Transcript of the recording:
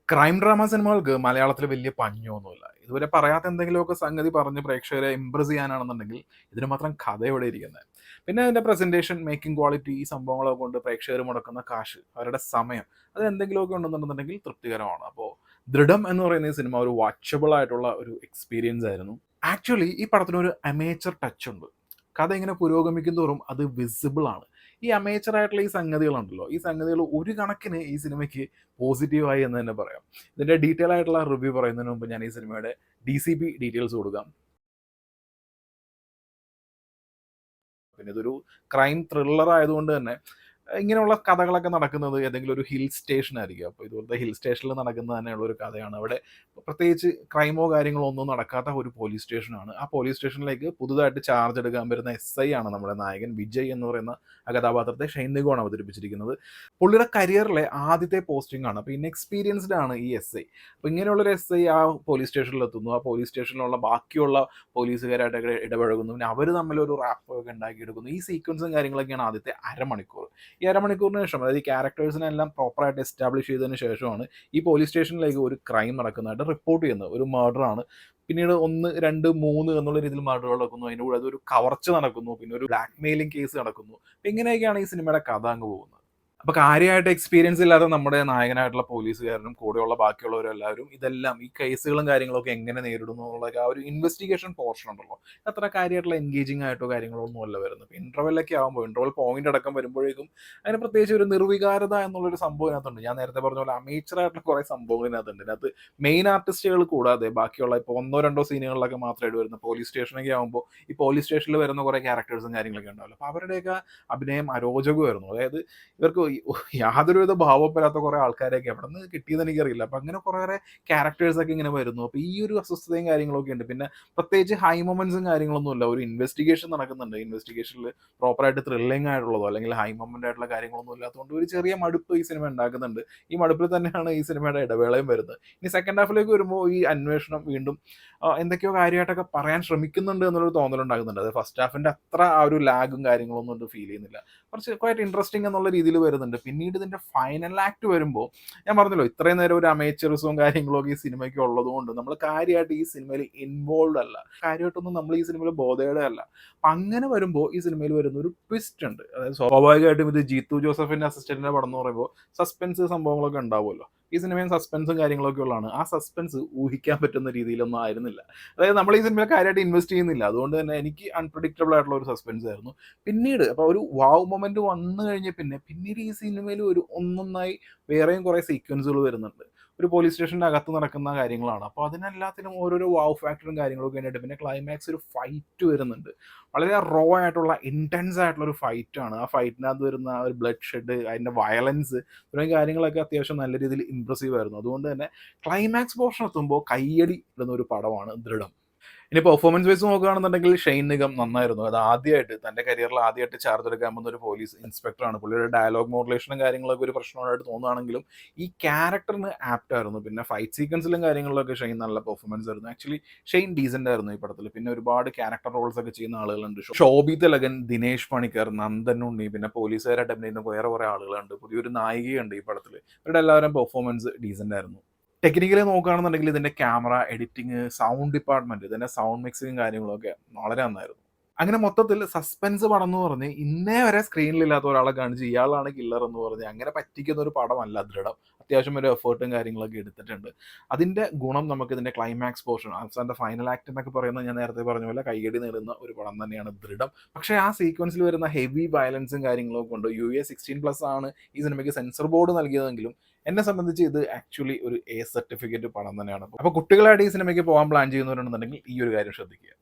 Crime drama സിനിമകൾക്ക് മലയാളത്തിൽ വലിയ പഞ്ഞൊന്നുമില്ല. ഇതുവരെ പറയാത്ത എന്തെങ്കിലുമൊക്കെ സംഗതി പറഞ്ഞ് പ്രേക്ഷകരെ ഇംപ്രസ് ചെയ്യാനാണെന്നുണ്ടെങ്കിൽ ഇതിന് മാത്രം കഥ എവിടെ ഇരിക്കുന്നത്. പിന്നെ അതിൻ്റെ പ്രസൻറ്റേഷൻ, മേക്കിംഗ് ക്വാളിറ്റി, ഈ സംഭവങ്ങളൊക്കെ കൊണ്ട് പ്രേക്ഷകർ മുടക്കുന്ന കാശ്, അവരുടെ സമയം, അത് എന്തെങ്കിലുമൊക്കെ ഉണ്ടെന്നുണ്ടെന്നുണ്ടെങ്കിൽ തൃപ്തികരമാണ്. അപ്പോൾ ദൃഢം എന്ന് പറയുന്ന ഈ സിനിമ ഒരു വാച്ചബിൾ ആയിട്ടുള്ള ഒരു എക്സ്പീരിയൻസ് ആയിരുന്നു. ആക്ച്വലി ഈ പടത്തിനൊരു അമേച്ചർ ടച്ച് ഉണ്ട്. കഥ ഇങ്ങനെ പുരോഗമിക്കും തോറും അത് വിസിബിൾ ആണ്. ഈ അമേച്ചർ ആയിട്ടുള്ള ഈ സംഗതികളുണ്ടല്ലോ, ഈ സംഗതികൾ ഒരു കണക്കിന് ഈ സിനിമയ്ക്ക് പോസിറ്റീവായി എന്ന് തന്നെ പറയാം. ഇതിന്റെ ഡീറ്റെയിൽ ആയിട്ടുള്ള റിവ്യൂ പറയുന്നതിന് മുമ്പ് ഞാൻ ഈ സിനിമയുടെ DCP ഡീറ്റെയിൽസ് കൊടുക്കാം. പിന്നെ ഇതൊരു ക്രൈം ത്രില്ലർ ആയതുകൊണ്ട് തന്നെ ഇങ്ങനെയുള്ള കഥകളൊക്കെ നടക്കുന്നത് ഏതെങ്കിലും ഒരു ഹിൽ സ്റ്റേഷൻ ആയിരിക്കും. അപ്പോൾ ഇതുപോലത്തെ ഹിൽ സ്റ്റേഷനിൽ നടക്കുന്ന തന്നെയുള്ള ഒരു കഥയാണ്. അവിടെ പ്രത്യേകിച്ച് ക്രൈമോ കാര്യങ്ങളോ ഒന്നും നടക്കാത്ത ഒരു പോലീസ് സ്റ്റേഷനാണ്. ആ പോലീസ് സ്റ്റേഷനിലേക്ക് പുതുതായിട്ട് ചാർജ് എടുക്കാൻ വരുന്ന SI ആണ് നമ്മുടെ നായകൻ വിജയ് എന്ന് പറയുന്ന ആ കഥാപാത്രത്തെ ഷൈൻ നിഗമാണ് അവതരിപ്പിച്ചിരിക്കുന്നത്. പുള്ളിയുടെ കരിയറിലെ ആദ്യത്തെ പോസ്റ്റിംഗ് ആണ്. അപ്പോൾ ഇൻഎക്സ്പീരിയൻസ്ഡ് ആണ് ഈ SI. അപ്പോൾ ഇങ്ങനെയുള്ളൊരു SI ആ പോലീസ് സ്റ്റേഷനിൽ എത്തുന്നു. ആ പോലീസ് സ്റ്റേഷനിലുള്ള ബാക്കിയുള്ള പോലീസുകാരായിട്ടൊക്കെ ഇടപഴകുന്നു. പിന്നെ അവർ തമ്മിലൊരു റാപ്പ് ഒക്കെ ഉണ്ടാക്കിയെടുക്കുന്നു. ഈ സീക്വൻസും കാര്യങ്ങളൊക്കെയാണ് ആദ്യത്തെ അരമണിക്കൂർ. ഈ അരമണിക്കൂറിന് ശേഷം, അതായത് ഈ ക്യാരക്ടേഴ്സിനെ എല്ലാം പ്രോപ്പറായിട്ട് എസ്റ്റാബ്ലിഷ് ചെയ്തതിന് ശേഷമാണ് ഈ പോലീസ് സ്റ്റേഷനിലേക്ക് ഒരു ക്രൈം നടക്കുന്നതായിട്ട് റിപ്പോർട്ട് ചെയ്യുന്നത്. ഒരു മർഡർ ആണ്. പിന്നീട് 1, 2, 3 എന്നുള്ള രീതിയിൽ മർഡറുകൾ നടക്കുന്നു. അതിൻ്റെ കൂടെ അതൊരു കവർച്ച നടക്കുന്നു. പിന്നെ ഒരു ബ്ലാക്ക് മെയിലിംഗ് കേസ് നടക്കുന്നു. അപ്പം ഇങ്ങനെയൊക്കെയാണ് ഈ സിനിമയുടെ കഥ അങ്ങ് പോകുന്നത്. അപ്പോൾ കാര്യമായിട്ട് എക്സ്പീരിയൻസ് ഇല്ലാത്ത നമ്മുടെ നായകനായിട്ടുള്ള പോലീസുകാരനും കൂടെയുള്ള ബാക്കിയുള്ളവരും എല്ലാവരും ഇതെല്ലാം ഈ കേസുകളും കാര്യങ്ങളൊക്കെ എങ്ങനെ നേരിടുന്നു എന്നുള്ളതൊക്കെ ആ ഒരു ഇൻവെസ്റ്റിഗേഷൻ പോർഷൻ ഉണ്ടല്ലോ, അത്ര കാര്യമായിട്ടുള്ള എൻഗേജിങ് ആയിട്ടോ കാര്യങ്ങളോ ഒന്നും അല്ല വരുന്നത്. ഇപ്പോൾ ഇൻ്റർവെല്ലൊക്കെ ആകുമ്പോൾ, ഇൻ്റർവെൽ പോയിന്റ് അടക്കം വരുമ്പോഴേക്കും അങ്ങനെ പ്രത്യേകിച്ച് ഒരു നിർവികാരത എന്നുള്ളൊരു സംഭവം ഇതിനകത്തുണ്ട്. ഞാൻ നേരത്തെ പറഞ്ഞ പോലെ അമേച്ചർ ആയിട്ടുള്ള കുറേ സംഭവങ്ങൾ ഇതിനകത്തുണ്ട്. ഇതിനകത്ത് മെയിൻ ആർട്ടിസ്റ്റുകൾ കൂടാതെ ബാക്കിയുള്ള ഇപ്പോൾ 1, 2 സീനുകളിലൊക്കെ മാത്രമായിട്ട് വരുന്ന പോലീസ് സ്റ്റേഷനൊക്കെ ആകുമ്പോൾ ഈ പോലീസ് സ്റ്റേഷനിൽ വരുന്ന കുറേ ക്യാരക്ടേഴ്സും കാര്യങ്ങളൊക്കെ ഉണ്ടാവില്ല. അപ്പോൾ അവരുടെയൊക്കെ അഭിനയം അരോചകമായിരുന്നു. അതായത് ഇവർക്ക് യാതൊരുവിധ ഭാവപ്പെടാത്ത കുറേ ആൾക്കാരെയൊക്കെ എവിടെ നിന്ന് കിട്ടിയെന്ന് എനിക്കറിയില്ല. അപ്പം അങ്ങനെ കുറേ ക്യാരക്ടേഴ്സൊക്കെ ഇങ്ങനെ വരുന്നു. അപ്പോൾ ഈ ഒരു അസ്വസ്ഥതയും കാര്യങ്ങളൊക്കെ ഉണ്ട്. പിന്നെ പ്രത്യേകിച്ച് ഹൈ മൊമെന്റ്സും കാര്യങ്ങളൊന്നുമില്ല. ഒരു ഇൻവെസ്റ്റിഗേഷൻ നടക്കുന്നുണ്ട്. ഇൻവെസ്റ്റിഗേഷനിൽ പ്രോപ്പറായിട്ട് ത്രില്ലിംഗ് ആയിട്ടുള്ളതോ അല്ലെങ്കിൽ ഹൈ മൊമെന്റ് ആയിട്ടുള്ള കാര്യങ്ങളൊന്നും ഇല്ലാത്തതുകൊണ്ട് ഒരു ചെറിയ മടുപ്പ് ഈ സിനിമ ഉണ്ടാക്കുന്നുണ്ട്. ഈ മടുപ്പിൽ തന്നെയാണ് ഈ സിനിമയുടെ ഇടവേളയും വരുന്നത്. ഇനി സെക്കൻഡ് ഹാഫിലേക്ക് വരുമ്പോൾ ഈ അന്വേഷണം വീണ്ടും എന്തൊക്കെയോ കാര്യമായിട്ടൊക്കെ പറയാൻ ശ്രമിക്കുന്നുണ്ട് എന്നുള്ളൊരു തോന്നലുണ്ടാകുന്നുണ്ട്. അത് ഫസ്റ്റ് ഹാഫിൻ്റെ അത്ര ആ ഒരു ലാഗും കാര്യങ്ങളൊന്നും ഫീൽ ചെയ്യുന്നില്ല. കുറച്ച് ക്വയറ്റ് ഇൻട്രസ്റ്റിംഗ് എന്നുള്ള രീതിയിൽ വരുന്നുണ്ട്. പിന്നീട് ഇതിൻ്റെ ഫൈനൽ ആക്ട് വരുമ്പോൾ ഞാൻ പറഞ്ഞല്ലോ, ഇത്രയും നേരം ഒരു അമേച്ചറിസവും കാര്യങ്ങളൊക്കെ ഈ സിനിമയ്ക്ക് ഉള്ളതുകൊണ്ട് നമ്മൾ കാര്യമായിട്ട് ഈ സിനിമയിൽ ഇൻവോൾവ് അല്ല, കാര്യമായിട്ടൊന്നും നമ്മൾ ഈ സിനിമയിൽ ബോധേഡ് അല്ല. അപ്പം അങ്ങനെ വരുമ്പോൾ ഈ സിനിമയിൽ വരുന്ന ഒരു ട്വിസ്റ്റ് ഉണ്ട്. അതായത് സ്വാഭാവികമായിട്ടും ഇത് ജീത്തു ജോസഫിൻ്റെ അസിസ്റ്റന്റിന്റെ പടം എന്ന് പറയുമ്പോൾ സസ്പെൻസ് സംഭവങ്ങളൊക്കെ ഉണ്ടാവുമല്ലോ. ഈ സിനിമയും സസ്പെൻസും കാര്യങ്ങളൊക്കെ ഉള്ളതാണ്. ആ സസ്പെൻസ് ഊഹിക്കാൻ പറ്റുന്ന രീതിയിലൊന്നും ആയിരുന്നില്ല. അതായത് നമ്മൾ ഈ സിനിമയിൽ കാര്യമായിട്ട് ഇൻവെസ്റ്റ് ചെയ്യുന്നില്ല. അതുകൊണ്ട് തന്നെ എനിക്ക് അൺപ്രഡിക്റ്റബിൾ ആയിട്ടുള്ള ഒരു സസ്പെൻസ് ആയിരുന്നു. പിന്നീട് അപ്പോൾ ഒരു വാവ് മൊമെന്റ് വന്നു കഴിഞ്ഞ പിന്നീട് ഈ സിനിമയിൽ ഒരു ഒന്നൊന്നായി വേറെയും കുറേ സീക്വൻസുകൾ വരുന്നുണ്ട്. ഒരു പോലീസ് സ്റ്റേഷൻ്റെ അകത്ത് നടക്കുന്ന കാര്യങ്ങളാണ്. അപ്പോൾ അതിനെല്ലാത്തിനും ഓരോരോ വാവ് ഫാക്ടറും കാര്യങ്ങളൊക്കെ ആയിട്ട് പിന്നെ ക്ലൈമാക്സ് ഒരു ഫൈറ്റ് വരുന്നുണ്ട്. വളരെ റോ ആയിട്ടുള്ള ഇൻറ്റൻസ് ആയിട്ടുള്ള ഒരു ഫൈറ്റാണ്. ആ ഫൈറ്റിനകത്ത് വരുന്ന ആ ഒരു ബ്ലഡ് ഷെഡ്, അതിൻ്റെ വയലൻസ്, തുടങ്ങിയ കാര്യങ്ങളൊക്കെ അത്യാവശ്യം നല്ല രീതിയിൽ ഇമ്പ്രസീവ് ആയിരുന്നു. അതുകൊണ്ട് തന്നെ ക്ലൈമാക്സ് പോർഷൻ എത്തുമ്പോൾ കയ്യടി ഇടുന്ന ഒരു പടമാണ് ദൃഢം. ഇനി പെർഫോമൻസ് വൈസ് നോക്കുകയാണെന്നുണ്ടെങ്കിൽ ഷെയ്ൻ നിഗം നന്നായിരുന്നു. അത് ആദ്യമായിട്ട് തൻ്റെ കരിയറിൽ ആദ്യമായിട്ട് ചാർജ് എടുക്കാൻ പോകുന്ന ഒരു പോലീസ് ഇൻസ്പെക്ടറാണ്. പുള്ളിയുടെ ഡയലോഗ് മോഡുലേഷനും കാര്യങ്ങളൊക്കെ ഒരു പ്രശ്നമായിട്ട് തോന്നുകയാണെങ്കിലും ഈ ക്യാരക്ടറിന് ആപ്റ്റ് ആയിരുന്നു. പിന്നെ ഫൈറ്റ് സീക്വൻസിലും കാര്യങ്ങളിലൊക്കെ ഷെയ്ൻ നല്ല പെർഫോമൻസ് ആയിരുന്നു. ആക്ച്വലി ഷെയ്ൻ ഡീസൻ്റ് ആയിരുന്നു ഈ പടത്തിൽ. പിന്നെ ഒരുപാട് ക്യാരക്ടർ റോൾസ് ഒക്കെ ചെയ്യുന്ന ആളുകളുണ്ട്. ശോഭി തിലകൻ, ദിനേശ് പണിക്കർ, നന്ദൻ ഉണ്ണി, പിന്നെ പോലീസുകാരായിട്ട് അഭിനയിക്കുന്ന വേറെ കുറേ ആളുകളുണ്ട്. പുതിയൊരു നായികയുണ്ട് ഈ പടത്തിൽ. ഇവരുടെ എല്ലാവരും പെർഫോമൻസ് ഡീസൻ്റ് ആയിരുന്നു. ടെക്നിക്കലി നോക്കുകയാണെന്നുണ്ടെങ്കിൽ ഇതിൻ്റെ ക്യാമറ, എഡിറ്റിംഗ്, സൗണ്ട് ഡിപ്പാർട്ട്മെൻറ്റ്, ഇതിൻ്റെ സൗണ്ട് മിക്സിങ്ങും കാര്യങ്ങളൊക്കെ വളരെ നന്നായിരുന്നു. അങ്ങനെ മൊത്തത്തിൽ സസ്പെൻസ് പടം എന്ന് പറഞ്ഞ് ഇന്നേ വരെ സ്ക്രീനിലില്ലാത്ത ഒരാളെ കാണിച്ച് ഇയാളാണ് കില്ലർ എന്ന് പറഞ്ഞ് അങ്ങനെ പറ്റിക്കുന്ന ഒരു പടമല്ല ദൃഢം. അത്യാവശ്യം ഒരു എഫേർട്ടും കാര്യങ്ങളൊക്കെ എടുത്തിട്ടുണ്ട്. അതിൻ്റെ ഗുണം നമുക്ക് ഇതിൻ്റെ ക്ലൈമാക്സ് പോർഷൻ, അവസാനത്തെ ഫൈനൽ ആക്ട് എന്നൊക്കെ പറയുന്നത് ഞാൻ നേരത്തെ പറഞ്ഞ പോലെ കയ്യടി നേടുന്ന ഒരു പടം തന്നെയാണ് ദൃഢം. പക്ഷേ ആ സീക്വൻസിൽ വരുന്ന ഹെവി വയലൻസും കാര്യങ്ങളൊക്കെ കൊണ്ട് UA16+ ആണ് ഈ സിനിമയ്ക്ക് സെൻസർ ബോർഡ് നൽകിയതെങ്കിലും എന്നെ സംബന്ധിച്ച് ഇത് ആക്ച്വലി ഒരു A സർട്ടിഫിക്കറ്റ് പടം തന്നെയാണ്. അപ്പോൾ കുട്ടികളായിട്ട് ഈ സിനിമയ്ക്ക് പോകാൻ പ്ലാൻ ചെയ്യുന്നവരുണ്ടെന്നുണ്ടെങ്കിൽ ഈ ഒരു കാര്യം ശ്രദ്ധിക്കുക.